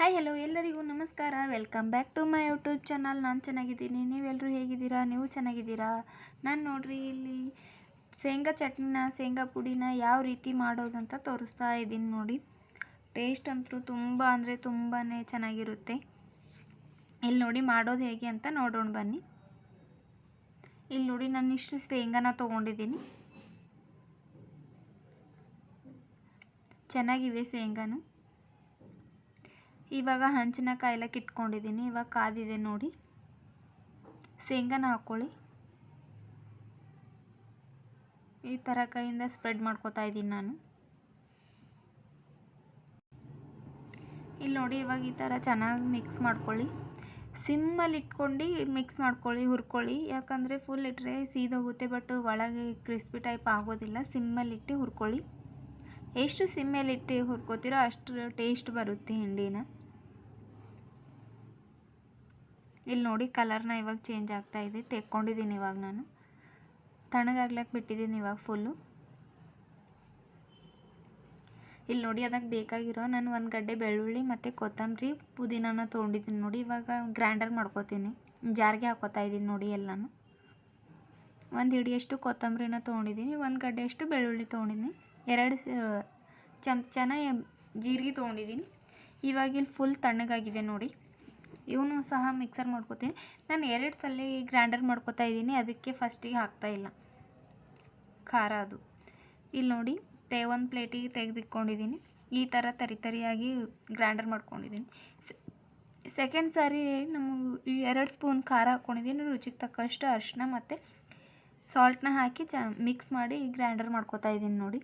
Hi hello ಎಲ್ಲರಿಗೂ ನಮಸ್ಕಾರ. Welcome back to my YouTube channel. ನಾನು ಚೆನ್ನಾಗಿದ್ದೀನಿ, ನೀವೆಲ್ಲರೂ ಹೇಗಿದ್ದೀರಾ? ನೀವು ಚೆನ್ನಾಗಿದ್ದೀರಾ? ನಾನು ನೋಡ್ರಿ ಇಲ್ಲಿ ಶೇಂಗಾ ಚಟ್ನಿನ ಶೇಂಗಾ ಪುಡಿನ ಯಾವ ರೀತಿ ಮಾಡೋದಂತ ತೋರಿಸ್ತಾ ಇದ್ದೀನಿ ನೋಡಿ. ಟೇಸ್ಟ್ ಅಂತೂ ತುಂಬ ಅಂದರೆ ತುಂಬಾ ಚೆನ್ನಾಗಿರುತ್ತೆ. ಇಲ್ಲಿ ನೋಡಿ ಮಾಡೋದು ಹೇಗೆ ಅಂತ ನೋಡೋಣ ಬನ್ನಿ. ಇಲ್ಲಿ ನೋಡಿ ನಾನು ಇಷ್ಟು ಶೇಂಗಾನ ತೊಗೊಂಡಿದ್ದೀನಿ. ಚೆನ್ನಾಗಿವೆ ಶೇಂಗಾನು. ಇವಾಗ ಹಂಚಿನ ಕಾಯ್ಲಕ್ಕೆ ಇಟ್ಕೊಂಡಿದ್ದೀನಿ. ಇವಾಗ ಕಾದಿದೆ ನೋಡಿ. ಶೇಂಗಾನ ಹಾಕ್ಕೊಳ್ಳಿ. ಈ ಥರ ಕೈಯಿಂದ ಸ್ಪ್ರೆಡ್ ಮಾಡ್ಕೊತಾ ಇದ್ದೀನಿ ನಾನು. ಇಲ್ಲಿ ನೋಡಿ ಇವಾಗ ಈ ಥರ ಚೆನ್ನಾಗಿ ಮಿಕ್ಸ್ ಮಾಡ್ಕೊಳ್ಳಿ. ಸಿಮ್ಮಲ್ಲಿ ಇಟ್ಕೊಂಡು ಮಿಕ್ಸ್ ಮಾಡ್ಕೊಳ್ಳಿ, ಹುರ್ಕೊಳ್ಳಿ. ಯಾಕಂದರೆ ಫುಲ್ ಇಟ್ಟರೆ ಸೀದೋಗುತ್ತೆ, ಬಟ್ ಒಳಗೆ ಕ್ರಿಸ್ಪಿ ಟೈಪ್ ಆಗೋದಿಲ್ಲ. ಸಿಮ್ಮಲ್ಲಿಟ್ಟು ಹುರ್ಕೊಳ್ಳಿ. ಎಷ್ಟು ಸಿಮ್ಮಲ್ಲಿಟ್ಟು ಹುರ್ಕೋತೀರೋ ಅಷ್ಟು ಟೇಸ್ಟ್ ಬರುತ್ತೆ ಹಿಂಡಿನ. ಇಲ್ಲಿ ನೋಡಿ ಕಲರ್ನ ಇವಾಗ ಚೇಂಜ್ ಆಗ್ತಾ ಇದೆ. ತೆಕ್ಕೊಂಡಿದ್ದೀನಿ ಇವಾಗ ನಾನು. ತಣ್ಣಗಾಗ್ಲಕ್ಕೆ ಬಿಟ್ಟಿದ್ದೀನಿ ಇವಾಗ ಫುಲ್ಲು. ಇಲ್ಲಿ ನೋಡಿ ಅದಕ್ಕೆ ಬೇಕಾಗಿರೋ ನಾನು ಒಂದು ಗಡ್ಡೆ ಬೆಳ್ಳುಳ್ಳಿ ಮತ್ತು ಕೊತ್ತಂಬರಿ ಪುದೀನಾನ ತೊಗೊಂಡಿದ್ದೀನಿ ನೋಡಿ. ಇವಾಗ ಗ್ರೈಂಡರ್ ಮಾಡ್ಕೊತೀನಿ. ಜಾರಿಗೆ ಹಾಕೋತಾ ಇದ್ದೀನಿ ನೋಡಿ ಎಲ್ಲನೂ. ಒಂದು ಹಿಡಿಯಷ್ಟು ಕೊತ್ತಂಬರಿನ ತೊಗೊಂಡಿದ್ದೀನಿ, ಒಂದು ಗಡ್ಡೆಯಷ್ಟು ಬೆಳ್ಳುಳ್ಳಿ ತೊಗೊಂಡಿದ್ದೀನಿ, 2 ಚಮಚನ ಜೀರಿಗೆ ತೊಗೊಂಡಿದ್ದೀನಿ. ಇವಾಗ ಇಲ್ಲಿ ಫುಲ್ ತಣ್ಣಗಾಗಿದೆ ನೋಡಿ. ಇವನು ಸಹ ಮಿಕ್ಸರ್ ಮಾಡ್ಕೊತೀನಿ. ನಾನು 2 ಸಲ ಗ್ರೈಂಡರ್ ಮಾಡ್ಕೊತಾ ಇದ್ದೀನಿ, ಅದಕ್ಕೆ ಫಸ್ಟಿಗೆ ಹಾಕ್ತಾಯಿಲ್ಲ ಖಾರ ಅದು. ಇಲ್ಲಿ ನೋಡಿ ಒಂದು ಪ್ಲೇಟಿಗೆ ತೆಗೆದಿಟ್ಕೊಂಡಿದ್ದೀನಿ. ಈ ಥರ ತರಿಯಾಗಿ ಗ್ರೈಂಡರ್ ಮಾಡ್ಕೊಂಡಿದ್ದೀನಿ. ಸೆಕೆಂಡ್ ಸಾರಿ ನಮಗೆ 2 ಸ್ಪೂನ್ ಖಾರ ಹಾಕ್ಕೊಂಡಿದ್ದೀನಿ. ರುಚಿಗೆ ತಕ್ಕಷ್ಟು ಅರಿಶಿನ ಮತ್ತು ಸಾಲ್ಟ್ನ ಹಾಕಿ ಮಿಕ್ಸ್ ಮಾಡಿ ಗ್ರೈಂಡರ್ ಮಾಡ್ಕೊತಾ ಇದ್ದೀನಿ ನೋಡಿ.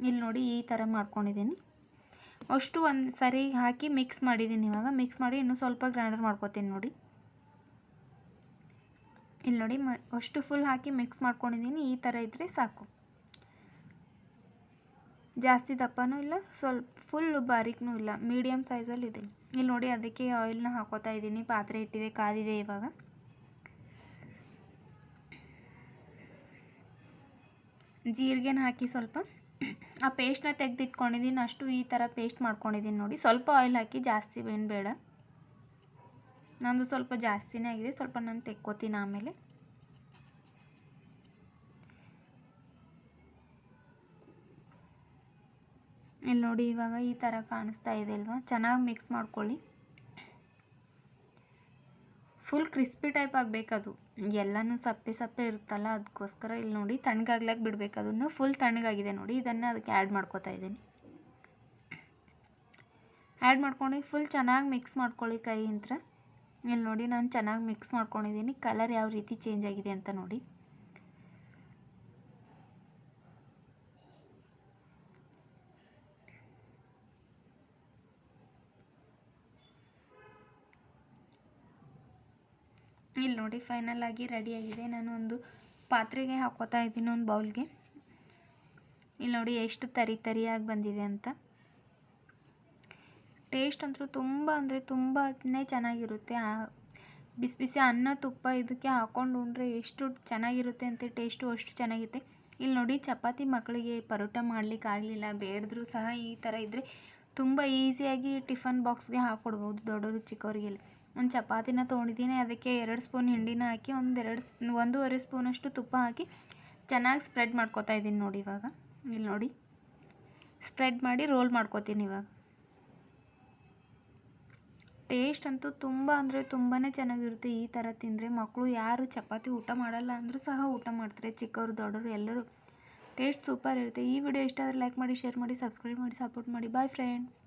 ಇಲ್ಲಿ ನೋಡಿ ಈ ಥರ ಮಾಡ್ಕೊಂಡಿದ್ದೀನಿ. ಅಷ್ಟು ಒಂದು ಸರಿ ಹಾಕಿ ಮಿಕ್ಸ್ ಮಾಡಿದ್ದೀನಿ. ಇವಾಗ ಮಿಕ್ಸ್ ಮಾಡಿ ಇನ್ನೂ ಸ್ವಲ್ಪ ಗ್ರೈಂಡರ್ ಮಾಡ್ಕೊತೀನಿ ನೋಡಿ. ಇಲ್ಲಿ ನೋಡಿ ಅಷ್ಟು ಫುಲ್ ಹಾಕಿ ಮಿಕ್ಸ್ ಮಾಡ್ಕೊಂಡಿದ್ದೀನಿ. ಈ ಥರ ಇದ್ದರೆ ಸಾಕು. ಜಾಸ್ತಿ ದಪ್ಪನೂ ಇಲ್ಲ, ಸ್ವಲ್ಪ ಫುಲ್ ಬಾರೀಕನೂ ಇಲ್ಲ, ಮೀಡಿಯಮ್ ಸೈಜಲ್ಲಿದೆ. ಇಲ್ಲಿ ನೋಡಿ ಅದಕ್ಕೆ ಆಯಿಲ್ನ ಹಾಕೋತಾ ಇದ್ದೀನಿ. ಪಾತ್ರೆ ಇಟ್ಟಿದೆ, ಕಾದಿದೆ. ಇವಾಗ ಜೀರಿಗೆನ ಹಾಕಿ ಸ್ವಲ್ಪ ಆ ಪೇಸ್ಟ್ನ ತೆಗೆದಿಟ್ಕೊಂಡಿದ್ದೀನಿ. ಅಷ್ಟು ಈ ಥರ ಪೇಸ್ಟ್ ಮಾಡ್ಕೊಂಡಿದ್ದೀನಿ ನೋಡಿ. ಸ್ವಲ್ಪ ಆಯಿಲ್ ಹಾಕಿ, ಜಾಸ್ತಿ ಏನು ಬೇಡ. ನಂದು ಸ್ವಲ್ಪ ಜಾಸ್ತಿನೇ ಆಗಿದೆ, ಸ್ವಲ್ಪ ನಾನು ತೆಕ್ಕೋತೀನಿ ಆಮೇಲೆ. ಇಲ್ಲಿ ನೋಡಿ ಇವಾಗ ಈ ಥರ ಕಾಣಿಸ್ತಾ ಇದೆ ಅಲ್ವಾ. ಚೆನ್ನಾಗಿ ಮಿಕ್ಸ್ ಮಾಡ್ಕೊಳ್ಳಿ. ಫುಲ್ ಕ್ರಿಸ್ಪಿ ಟೈಪ್ ಆಗಬೇಕದು. ಎಲ್ಲನೂ ಸಪ್ಪೆ ಸಪ್ಪೆ ಇರುತ್ತಲ್ಲ, ಅದಕ್ಕೋಸ್ಕರ. ಇಲ್ಲಿ ನೋಡಿ ತಣ್ಣಗಾಗ್ಲಕ್ಕೆ ಬಿಡಬೇಕು. ಅದನ್ನು ಫುಲ್ ತಣ್ಣಗಾಗಿದೆ ನೋಡಿ. ಇದನ್ನು ಅದಕ್ಕೆ ಆ್ಯಡ್ ಮಾಡ್ಕೊತಾ ಇದ್ದೀನಿ. ಆ್ಯಡ್ ಮಾಡ್ಕೊಂಡು ಫುಲ್ ಚೆನ್ನಾಗಿ ಮಿಕ್ಸ್ ಮಾಡ್ಕೊಳ್ಳಿ ಕೈಯಿಂದ. ಇಲ್ಲಿ ನೋಡಿ ನಾನು ಚೆನ್ನಾಗಿ ಮಿಕ್ಸ್ ಮಾಡ್ಕೊಂಡಿದ್ದೀನಿ. ಕಲರ್ ಯಾವ ರೀತಿ ಚೇಂಜ್ ಆಗಿದೆ ಅಂತ ನೋಡಿ. ಇಲ್ಲಿ ನೋಡಿ ಫೈನಲ್ ಆಗಿ ರೆಡಿಯಾಗಿದೆ. ನಾನು ಒಂದು ಪಾತ್ರೆಗೆ ಹಾಕೋತಾ ಇದ್ದೀನಿ, ಒಂದು ಬೌಲ್ಗೆ. ಇಲ್ಲಿ ನೋಡಿ ಎಷ್ಟು ತರಿಯಾಗಿ ಬಂದಿದೆ ಅಂತ. ಟೇಸ್ಟ್ ಅಂತೂ ತುಂಬ ಅಂದರೆ ತುಂಬಾ ಚೆನ್ನಾಗಿರುತ್ತೆ. ಬಿಸಿ ಬಿಸಿ ಅನ್ನ, ತುಪ್ಪ ಇದಕ್ಕೆ ಹಾಕ್ಕೊಂಡು ಉಂಡ್ರೆ ಎಷ್ಟು ಚೆನ್ನಾಗಿರುತ್ತೆ ಅಂತ. ಟೇಸ್ಟು ಅಷ್ಟು ಚೆನ್ನಾಗಿರುತ್ತೆ. ಇಲ್ಲಿ ನೋಡಿ ಚಪಾತಿ ಮಕ್ಕಳಿಗೆ ಪರೋಟ ಮಾಡಲಿಕ್ಕೆ ಆಗಲಿಲ್ಲ, ಬೇಡದ್ರೂ ಸಹ ಈ ಥರ ಇದ್ದರೆ ತುಂಬ ಈಸಿಯಾಗಿ ಟಿಫನ್ ಬಾಕ್ಸ್ಗೆ ಹಾಕ್ಕೊಡ್ಬೋದು, ದೊಡ್ಡವರು ಚಿಕ್ಕವರಿಗೆಲ್ಲ. ಒಂದು ಚಪಾತಿನ ತೊಗೊಂಡಿದ್ದೀನಿ. ಅದಕ್ಕೆ 2 ಸ್ಪೂನ್ ಹಿಂಡಿನ ಹಾಕಿ 1.5 ಸ್ಪೂನಷ್ಟು ತುಪ್ಪ ಹಾಕಿ ಚೆನ್ನಾಗಿ ಸ್ಪ್ರೆಡ್ ಮಾಡ್ಕೊತಾ ಇದ್ದೀನಿ ನೋಡಿ. ಇವಾಗ ಇಲ್ಲಿ ನೋಡಿ ಸ್ಪ್ರೆಡ್ ಮಾಡಿ ರೋಲ್ ಮಾಡ್ಕೊತೀನಿ ಇವಾಗ. ಟೇಸ್ಟ್ ಅಂತೂ ತುಂಬ ಅಂದರೆ ತುಂಬಾ ಚೆನ್ನಾಗಿರುತ್ತೆ. ಈ ಥರ ತಿಂದರೆ ಮಕ್ಕಳು ಯಾರು ಚಪಾತಿ ಊಟ ಮಾಡಲ್ಲ ಅಂದರೂ ಸಹ ಊಟ ಮಾಡ್ತಾರೆ, ಚಿಕ್ಕವರು ದೊಡ್ಡವರು ಎಲ್ಲರೂ. ಟೇಸ್ಟ್ ಸೂಪರ್ ಇರುತ್ತೆ. ಈ ವಿಡಿಯೋ ಇಷ್ಟ ಆದರೆ ಲೈಕ್ ಮಾಡಿ, ಶೇರ್ ಮಾಡಿ, ಸಬ್ಸ್ಕ್ರೈಬ್ ಮಾಡಿ, ಸಪೋರ್ಟ್ ಮಾಡಿ. Bye friends.